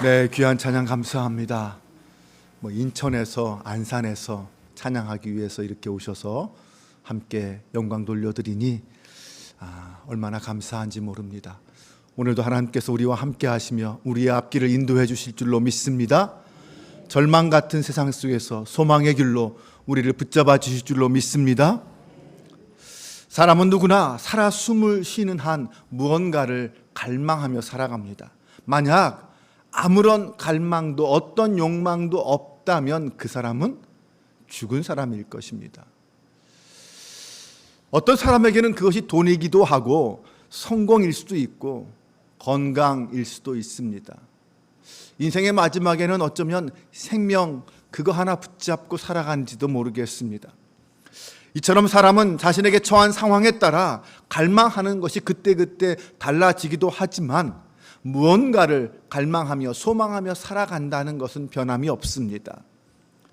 네, 귀한 찬양 감사합니다. 인천에서 안산에서 찬양하기 위해서 이렇게 오셔서 함께 영광 돌려드리니 얼마나 감사한지 모릅니다. 오늘도 하나님께서 우리와 함께 하시며 우리의 앞길을 인도해 주실 줄로 믿습니다. 절망 같은 세상 속에서 소망의 길로 우리를 붙잡아 주실 줄로 믿습니다. 사람은 누구나 살아 숨을 쉬는 한 무언가를 갈망하며 살아갑니다. 만약 아무런 갈망도 어떤 욕망도 없다면 그 사람은 죽은 사람일 것입니다. 어떤 사람에게는 그것이 돈이기도 하고 성공일 수도 있고 건강일 수도 있습니다. 인생의 마지막에는 어쩌면 생명 그거 하나 붙잡고 살아간지도 모르겠습니다. 이처럼 사람은 자신에게 처한 상황에 따라 갈망하는 것이 그때그때 달라지기도 하지만 무언가를 갈망하며 소망하며 살아간다는 것은 변함이 없습니다.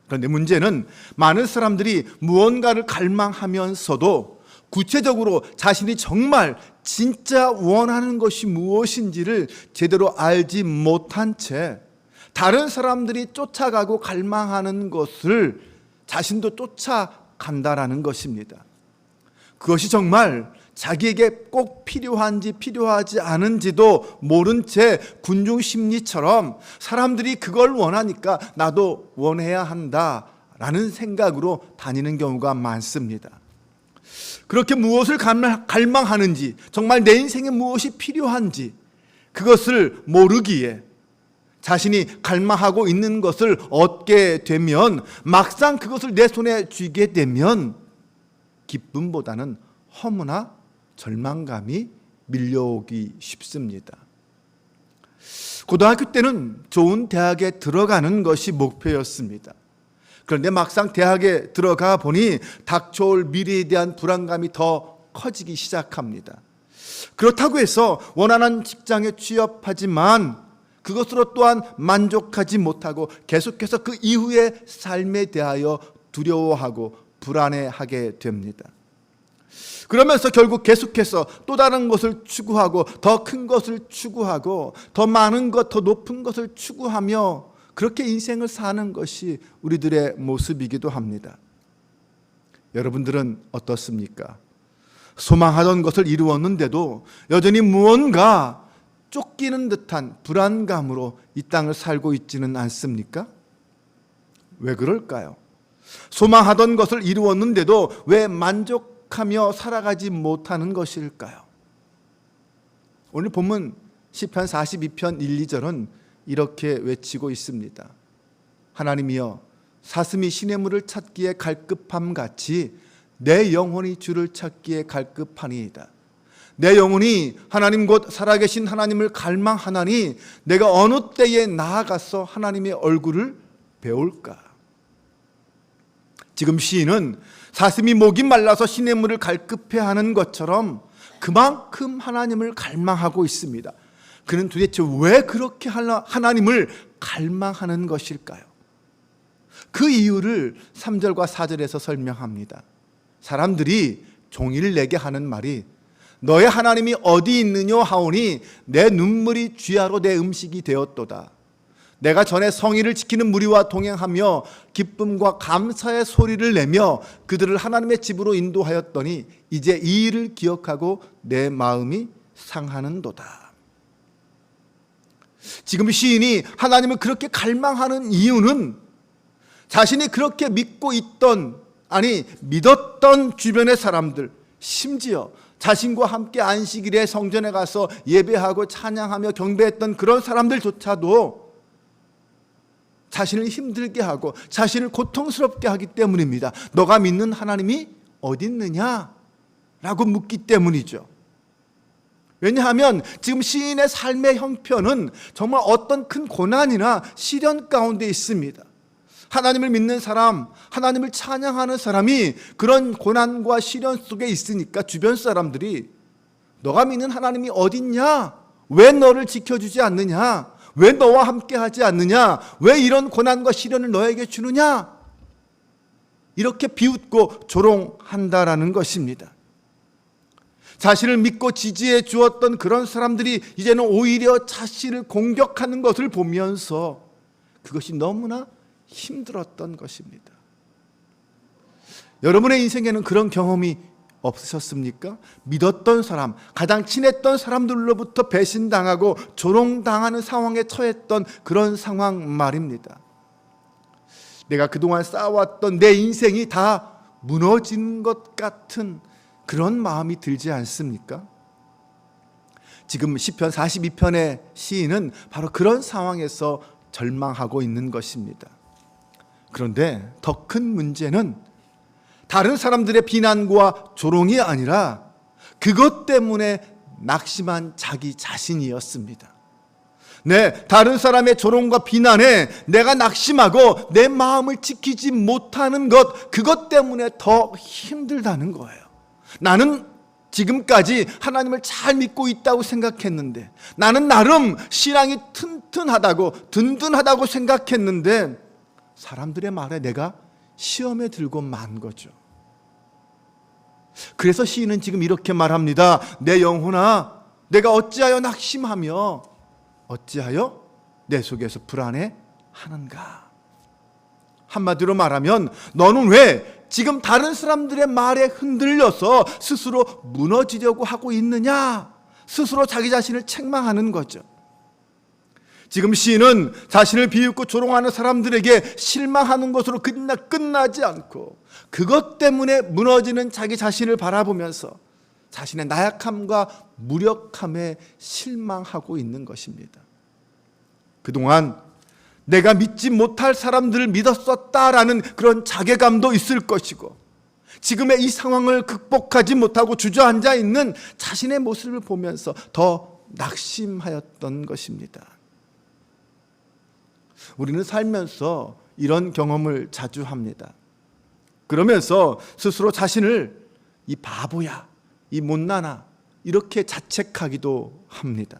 그런데 문제는 많은 사람들이 무언가를 갈망하면서도 구체적으로 자신이 정말 진짜 원하는 것이 무엇인지를 제대로 알지 못한 채 다른 사람들이 쫓아가고 갈망하는 것을 자신도 쫓아간다라는 것입니다. 그것이 정말 자기에게 꼭 필요한지 필요하지 않은지도 모른 채 군중심리처럼 사람들이 그걸 원하니까 나도 원해야 한다라는 생각으로 다니는 경우가 많습니다. 그렇게 무엇을 갈망하는지, 정말 내 인생에 무엇이 필요한지 그것을 모르기에 자신이 갈망하고 있는 것을 얻게 되면 막상 그것을 내 손에 쥐게 되면 기쁨보다는 허무나 절망감이 밀려오기 쉽습니다. 고등학교 때는 좋은 대학에 들어가는 것이 목표였습니다. 그런데 막상 대학에 들어가 보니 닥쳐올 미래에 대한 불안감이 더 커지기 시작합니다. 그렇다고 해서 원하는 직장에 취업하지만 그것으로 또한 만족하지 못하고 계속해서 그 이후의 삶에 대하여 두려워하고 불안해하게 됩니다. 그러면서 결국 계속해서 또 다른 것을 추구하고 더 큰 것을 추구하고 더 많은 것, 더 높은 것을 추구하며 그렇게 인생을 사는 것이 우리들의 모습이기도 합니다. 여러분들은 어떻습니까? 소망하던 것을 이루었는데도 여전히 무언가 쫓기는 듯한 불안감으로 이 땅을 살고 있지는 않습니까? 왜 그럴까요? 소망하던 것을 이루었는데도 왜 만족하며 살아가지 못하는 것일까요? 오늘 본문 시편 42편 1, 2절은 이렇게 외치고 있습니다. 하나님이여 사슴이 시냇물을 찾기에 갈급함 같이 내 영혼이 주를 찾기에 갈급하니이다. 내 영혼이 하나님 곧 살아계신 하나님을 갈망하나니 내가 어느 때에 나아가서 하나님의 얼굴을 배울까? 지금 시인은 사슴이 목이 말라서 시냇물을 갈급해하는 것처럼 그만큼 하나님을 갈망하고 있습니다. 그는 도대체 왜 그렇게 하나님을 갈망하는 것일까요? 그 이유를 3절과 4절에서 설명합니다. 사람들이 종일 내게 하는 말이 너의 하나님이 어디 있느냐 하오니 내 눈물이 쥐하로 내 음식이 되었도다. 내가 전에 성의를 지키는 무리와 동행하며 기쁨과 감사의 소리를 내며 그들을 하나님의 집으로 인도하였더니 이제 이 일을 기억하고 내 마음이 상하는도다. 지금 시인이 하나님을 그렇게 갈망하는 이유는 자신이 그렇게 믿고 있던, 믿었던 주변의 사람들, 심지어 자신과 함께 안식일에 성전에 가서 예배하고 찬양하며 경배했던 그런 사람들조차도 자신을 힘들게 하고 자신을 고통스럽게 하기 때문입니다. 너가 믿는 하나님이 어디 있느냐? 라고 묻기 때문이죠. 왜냐하면 지금 시인의 삶의 형편은 정말 어떤 큰 고난이나 시련 가운데 있습니다. 하나님을 믿는 사람, 하나님을 찬양하는 사람이 그런 고난과 시련 속에 있으니까 주변 사람들이 너가 믿는 하나님이 어딨냐? 왜 너를 지켜주지 않느냐? 왜 너와 함께 하지 않느냐? 왜 이런 고난과 시련을 너에게 주느냐? 이렇게 비웃고 조롱한다라는 것입니다. 자신을 믿고 지지해 주었던 그런 사람들이 이제는 오히려 자신을 공격하는 것을 보면서 그것이 너무나 힘들었던 것입니다. 여러분의 인생에는 그런 경험이 없으셨습니까? 믿었던 사람, 가장 친했던 사람들로부터 배신당하고 조롱당하는 상황에 처했던 그런 상황 말입니다. 내가 그동안 쌓아왔던 내 인생이 다 무너진 것 같은 그런 마음이 들지 않습니까? 지금 시편 42편의 시인은 바로 그런 상황에서 절망하고 있는 것입니다. 그런데 더 큰 문제는 다른 사람들의 비난과 조롱이 아니라 그것 때문에 낙심한 자기 자신이었습니다. 네, 다른 사람의 조롱과 비난에 내가 낙심하고 내 마음을 지키지 못하는 것, 그것 때문에 더 힘들다는 거예요. 나는 지금까지 하나님을 잘 믿고 있다고 생각했는데, 나는 나름 신앙이 튼튼하다고, 든든하다고 생각했는데 사람들의 말에 내가 시험에 들고 만 거죠. 그래서 시인은 지금 이렇게 말합니다. 내 영혼아, 내가 어찌하여 낙심하며 어찌하여 내 속에서 불안해하는가. 한마디로 말하면 너는 왜 지금 다른 사람들의 말에 흔들려서 스스로 무너지려고 하고 있느냐. 스스로 자기 자신을 책망하는 거죠. 지금 시인은 자신을 비웃고 조롱하는 사람들에게 실망하는 것으로 끝나지 않고 그것 때문에 무너지는 자기 자신을 바라보면서 자신의 나약함과 무력함에 실망하고 있는 것입니다. 그동안 내가 믿지 못할 사람들을 믿었었다라는 그런 자괴감도 있을 것이고, 지금의 이 상황을 극복하지 못하고 주저앉아 있는 자신의 모습을 보면서 더 낙심하였던 것입니다. 우리는 살면서 이런 경험을 자주 합니다. 그러면서 스스로 자신을 이 바보야, 이 못나나 이렇게 자책하기도 합니다.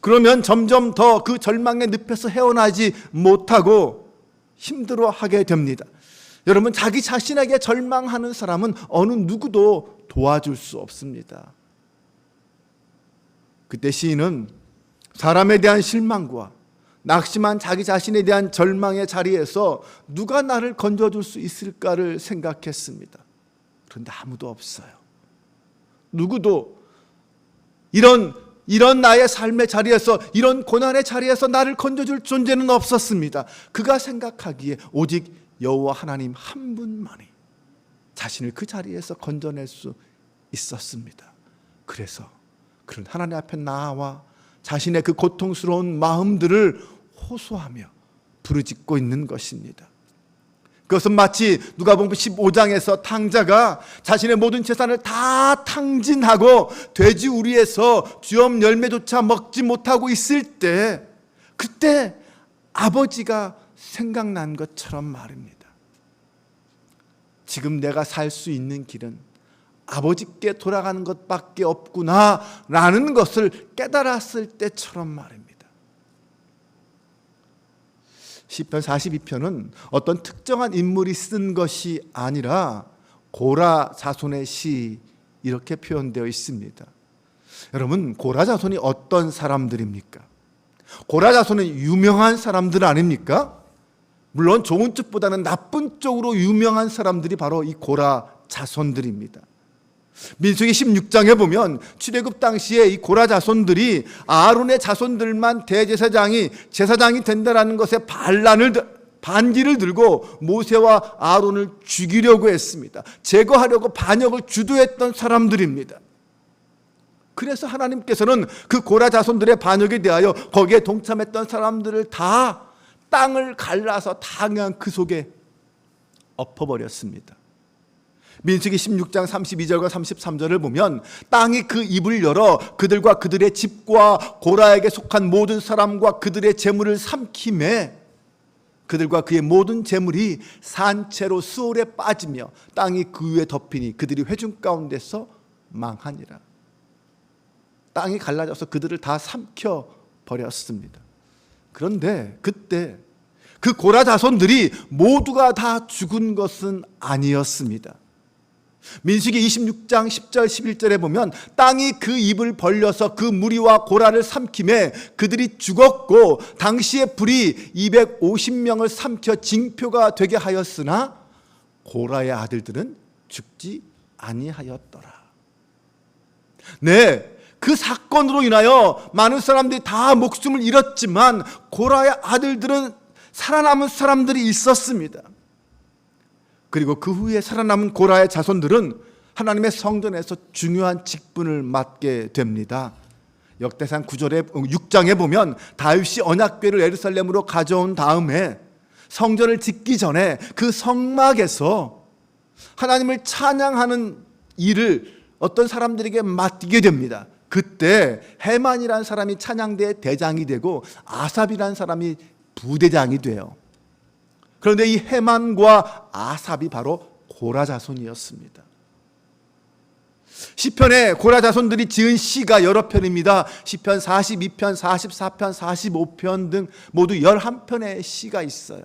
그러면 점점 더 그 절망의 늪에서 헤어나지 못하고 힘들어하게 됩니다. 여러분, 자기 자신에게 절망하는 사람은 어느 누구도 도와줄 수 없습니다. 그때 시인은 사람에 대한 실망과 낙심한 자기 자신에 대한 절망의 자리에서 누가 나를 건져줄 수 있을까를 생각했습니다. 그런데 아무도 없어요. 누구도 이런 나의 삶의 자리에서, 이런 고난의 자리에서 나를 건져줄 존재는 없었습니다. 그가 생각하기에 오직 여호와 하나님 한 분만이 자신을 그 자리에서 건져낼 수 있었습니다. 그래서 그런 하나님 앞에 나와 자신의 그 고통스러운 마음들을 호소하며 부르짖고 있는 것입니다. 그것은 마치 누가복음 15장에서 탕자가 자신의 모든 재산을 다 탕진하고 돼지 우리에서 주염 열매조차 먹지 못하고 있을 때, 그때 아버지가 생각난 것처럼 말입니다. 지금 내가 살 수 있는 길은 아버지께 돌아가는 것밖에 없구나 라는 것을 깨달았을 때처럼 말입니다. 시편 42편은 어떤 특정한 인물이 쓴 것이 아니라 고라 자손의 시, 이렇게 표현되어 있습니다. 여러분, 고라 자손이 어떤 사람들입니까? 고라 자손은 유명한 사람들 아닙니까? 물론 좋은 쪽보다는 나쁜 쪽으로 유명한 사람들이 바로 이 고라 자손들입니다. 민수기 16장에 보면 출애굽 당시에 이 고라 자손들이 아론의 자손들만 대제사장이 제사장이 된다라는 것에 반기를 들고 모세와 아론을 죽이려고 했습니다. 제거하려고 반역을 주도했던 사람들입니다. 그래서 하나님께서는 그 고라 자손들의 반역에 대하여 거기에 동참했던 사람들을 다 땅을 갈라서 다 그냥 그 속에 엎어버렸습니다. 민수기 16장 32절과 33절을 보면 땅이 그 입을 열어 그들과 그들의 집과 고라에게 속한 모든 사람과 그들의 재물을 삼키매 그들과 그의 모든 재물이 산채로 수월에 빠지며 땅이 그 위에 덮이니 그들이 회중 가운데서 망하니라. 땅이 갈라져서 그들을 다 삼켜버렸습니다. 그런데 그때 그 고라 자손들이 모두가 다 죽은 것은 아니었습니다. 민수기 26장 10절 11절에 보면 땅이 그 입을 벌려서 그 무리와 고라를 삼킴에 그들이 죽었고 당시의 불이 250명을 삼켜 징표가 되게 하였으나 고라의 아들들은 죽지 아니하였더라. 네, 그 사건으로 인하여 많은 사람들이 다 목숨을 잃었지만 고라의 아들들은 살아남은 사람들이 있었습니다. 그리고 그 후에 살아남은 고라의 자손들은 하나님의 성전에서 중요한 직분을 맡게 됩니다. 역대상 6장에 보면 다윗이 언약궤를 예루살렘으로 가져온 다음에 성전을 짓기 전에 그 성막에서 하나님을 찬양하는 일을 어떤 사람들에게 맡기게 됩니다. 그때 헤만이라는 사람이 찬양대의 대장이 되고 아삽이라는 사람이 부대장이 돼요. 그런데 이 헤만과 아삽이 바로 고라 자손이었습니다. 시편에 고라 자손들이 지은 시가 여러 편입니다. 시편 42편, 44편, 45편 등 모두 11편의 시가 있어요.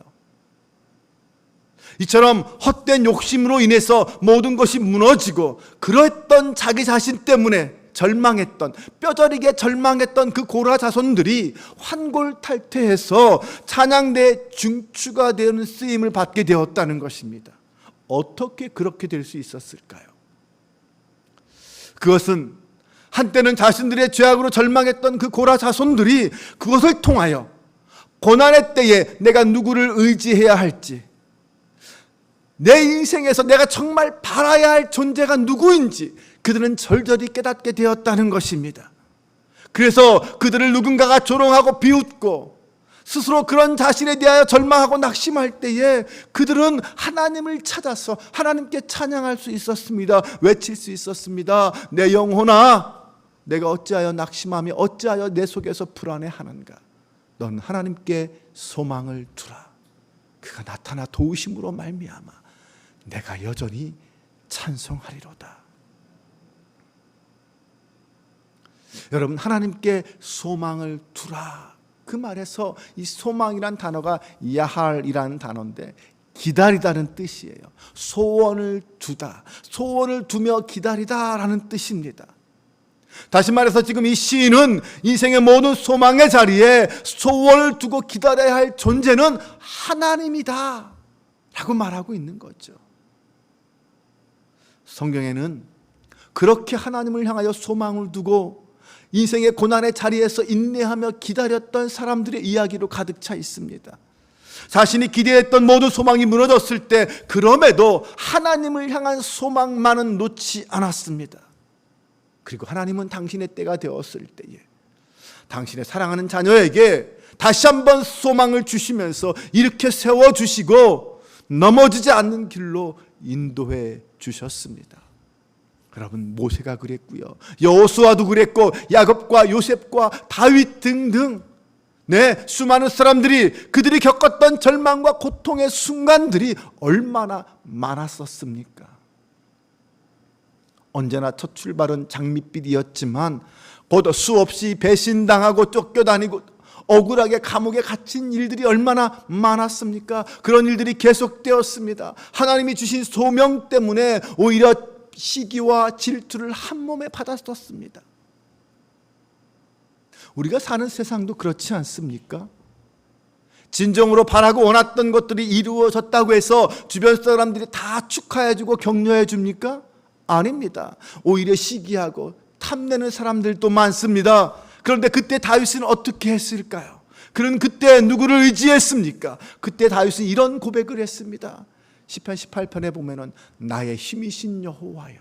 이처럼 헛된 욕심으로 인해서 모든 것이 무너지고 그랬던 자기 자신 때문에 절망했던, 뼈저리게 절망했던 그 고라 자손들이 환골탈태해서 찬양대의 중추가 되는 쓰임을 받게 되었다는 것입니다. 어떻게 그렇게 될 수 있었을까요? 그것은 한때는 자신들의 죄악으로 절망했던 그 고라 자손들이 그것을 통하여 고난의 때에 내가 누구를 의지해야 할지, 내 인생에서 내가 정말 바라야 할 존재가 누구인지 그들은 절절히 깨닫게 되었다는 것입니다. 그래서 그들을 누군가가 조롱하고 비웃고 스스로 그런 자신에 대하여 절망하고 낙심할 때에 그들은 하나님을 찾아서 하나님께 찬양할 수 있었습니다. 외칠 수 있었습니다. 내 영혼아, 내가 어찌하여 낙심하며 어찌하여 내 속에서 불안해하는가? 넌 하나님께 소망을 두라. 그가 나타나 도우심으로 말미암아 내가 여전히 찬송하리로다. 여러분, 하나님께 소망을 두라. 그 말에서 이 소망이란 단어가 야할이라는 단어인데 기다리다는 뜻이에요. 소원을 두다, 소원을 두며 기다리다라는 뜻입니다. 다시 말해서 지금 이 시인은 인생의 모든 소망의 자리에 소원을 두고 기다려야 할 존재는 하나님이다 라고 말하고 있는 거죠. 성경에는 그렇게 하나님을 향하여 소망을 두고 인생의 고난의 자리에서 인내하며 기다렸던 사람들의 이야기로 가득 차 있습니다. 자신이 기대했던 모든 소망이 무너졌을 때 그럼에도 하나님을 향한 소망만은 놓지 않았습니다. 그리고 하나님은 당신의 때가 되었을 때에 당신의 사랑하는 자녀에게 다시 한번 소망을 주시면서 이렇게 세워주시고 넘어지지 않는 길로 인도해 주셨습니다. 여러분, 모세가 그랬고요, 여호수아도 그랬고, 야곱과 요셉과 다윗 등등 수많은 사람들이 그들이 겪었던 절망과 고통의 순간들이 얼마나 많았었습니까? 언제나 첫 출발은 장밋빛이었지만 곧 수없이 배신당하고 쫓겨다니고 억울하게 감옥에 갇힌 일들이 얼마나 많았습니까? 그런 일들이 계속되었습니다. 하나님이 주신 소명 때문에 오히려 시기와 질투를 한 몸에 받았었습니다. 우리가 사는 세상도 그렇지 않습니까? 진정으로 바라고 원했던 것들이 이루어졌다고 해서 주변 사람들이 다 축하해주고 격려해 줍니까? 아닙니다. 오히려 시기하고 탐내는 사람들도 많습니다. 그런데 그때 다윗은 어떻게 했을까요? 그는 그때 누구를 의지했습니까? 그때 다윗은 이런 고백을 했습니다. 시편 18편에 보면은 나의 힘이신 여호와여,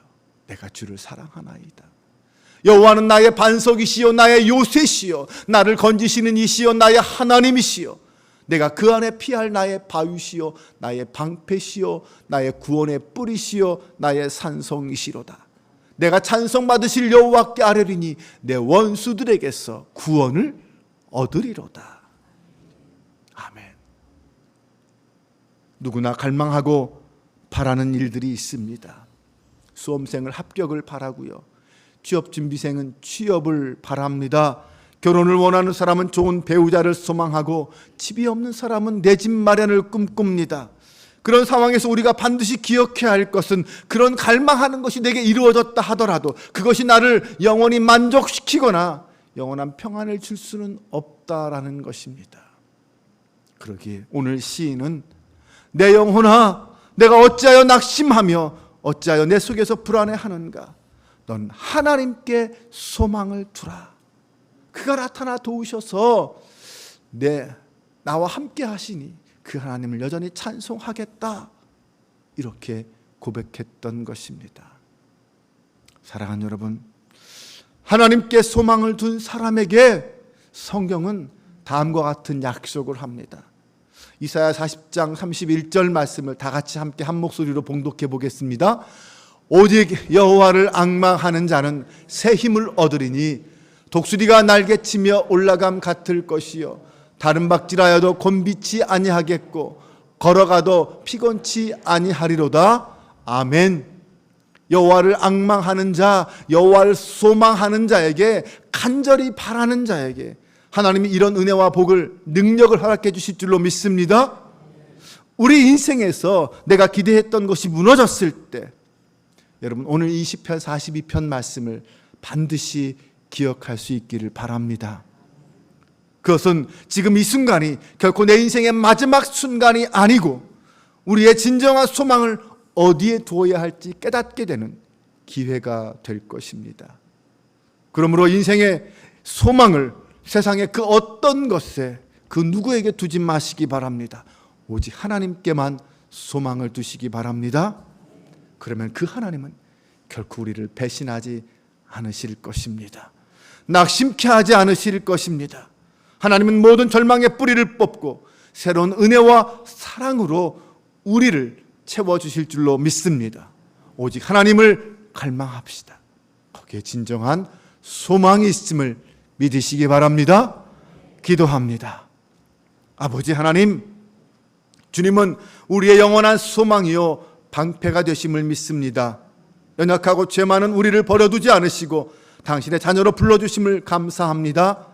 내가 주를 사랑하나이다. 여호와는 나의 반석이시요 나의 요새시요 나를 건지시는 이시요 나의 하나님이시요 내가 그 안에 피할 나의 바위시요 나의 방패시요 나의 구원의 뿌리시요 나의 산성이시로다. 내가 찬송받으실 여호와께 아뢰리니 내 원수들에게서 구원을 얻으리로다. 아멘. 누구나 갈망하고 바라는 일들이 있습니다. 수험생을 합격을 바라고요, 취업준비생은 취업을 바랍니다. 결혼을 원하는 사람은 좋은 배우자를 소망하고 집이 없는 사람은 내 집 마련을 꿈꿉니다. 그런 상황에서 우리가 반드시 기억해야 할 것은 그런 갈망하는 것이 내게 이루어졌다 하더라도 그것이 나를 영원히 만족시키거나 영원한 평안을 줄 수는 없다라는 것입니다. 그러기에 오늘 시인은 내 영혼아 내가 어찌하여 낙심하며 어찌하여 내 속에서 불안해하는가. 넌 하나님께 소망을 두라. 그가 나타나 도우셔서 나와 함께 하시니 그 하나님을 여전히 찬송하겠다. 이렇게 고백했던 것입니다. 사랑하는 여러분, 하나님께 소망을 둔 사람에게 성경은 다음과 같은 약속을 합니다. 이사야 40장 31절 말씀을 다 같이 함께 한 목소리로 봉독해 보겠습니다. 오직 여호와를 앙망하는 자는 새 힘을 얻으리니 독수리가 날개치며 올라감 같을 것이요 다른 박질하여도 곤비치 아니하겠고 걸어가도 피곤치 아니하리로다. 아멘. 여호와를 앙망하는 자, 여호와를 소망하는 자에게, 간절히 바라는 자에게 하나님이 이런 은혜와 복을, 능력을 허락해 주실 줄로 믿습니다. 우리 인생에서 내가 기대했던 것이 무너졌을 때 여러분 오늘 20편 42편 말씀을 반드시 기억할 수 있기를 바랍니다. 그것은 지금 이 순간이 결코 내 인생의 마지막 순간이 아니고 우리의 진정한 소망을 어디에 두어야 할지 깨닫게 되는 기회가 될 것입니다. 그러므로 인생의 소망을 세상의 그 어떤 것에 그 누구에게 두지 마시기 바랍니다. 오직 하나님께만 소망을 두시기 바랍니다. 그러면 그 하나님은 결코 우리를 배신하지 않으실 것입니다. 낙심케 하지 않으실 것입니다. 하나님은 모든 절망의 뿌리를 뽑고 새로운 은혜와 사랑으로 우리를 채워주실 줄로 믿습니다. 오직 하나님을 갈망합시다. 거기에 진정한 소망이 있음을 믿으시기 바랍니다. 기도합니다. 아버지 하나님, 주님은 우리의 영원한 소망이요 방패가 되심을 믿습니다. 연약하고 죄 많은 우리를 버려두지 않으시고 당신의 자녀로 불러주심을 감사합니다.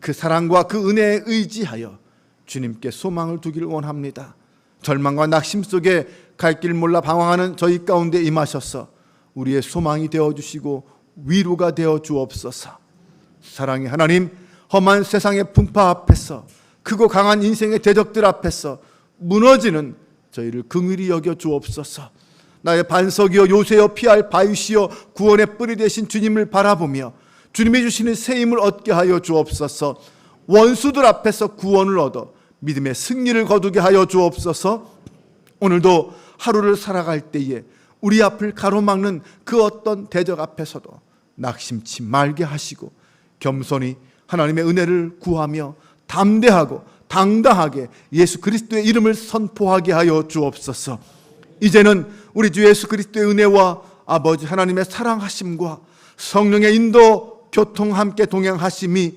그 사랑과 그 은혜에 의지하여 주님께 소망을 두기를 원합니다. 절망과 낙심 속에 갈 길 몰라 방황하는 저희 가운데 임하셔서 우리의 소망이 되어주시고 위로가 되어 주옵소서. 사랑의 하나님, 험한 세상의 풍파 앞에서 크고 강한 인생의 대적들 앞에서 무너지는 저희를 긍휼히 여겨 주옵소서. 나의 반석이요 요새여 피할 바위시여 구원의 뿌리 되신 주님을 바라보며 주님이 주시는 새 힘을 얻게 하여 주옵소서. 원수들 앞에서 구원을 얻어 믿음의 승리를 거두게 하여 주옵소서. 오늘도 하루를 살아갈 때에 우리 앞을 가로막는 그 어떤 대적 앞에서도 낙심치 말게 하시고 겸손히 하나님의 은혜를 구하며 담대하고 당당하게 예수 그리스도의 이름을 선포하게 하여 주옵소서. 이제는 우리 주 예수 그리스도의 은혜와 아버지 하나님의 사랑하심과 성령의 인도 교통 함께 동행하심이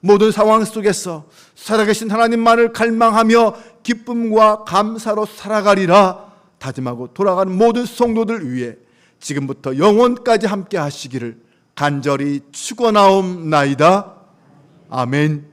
모든 상황 속에서 살아계신 하나님만을 갈망하며 기쁨과 감사로 살아가리라 다짐하고 돌아가는 모든 성도들 위해 지금부터 영원까지 함께 하시기를 간절히 축원하옵나이다. 아멘.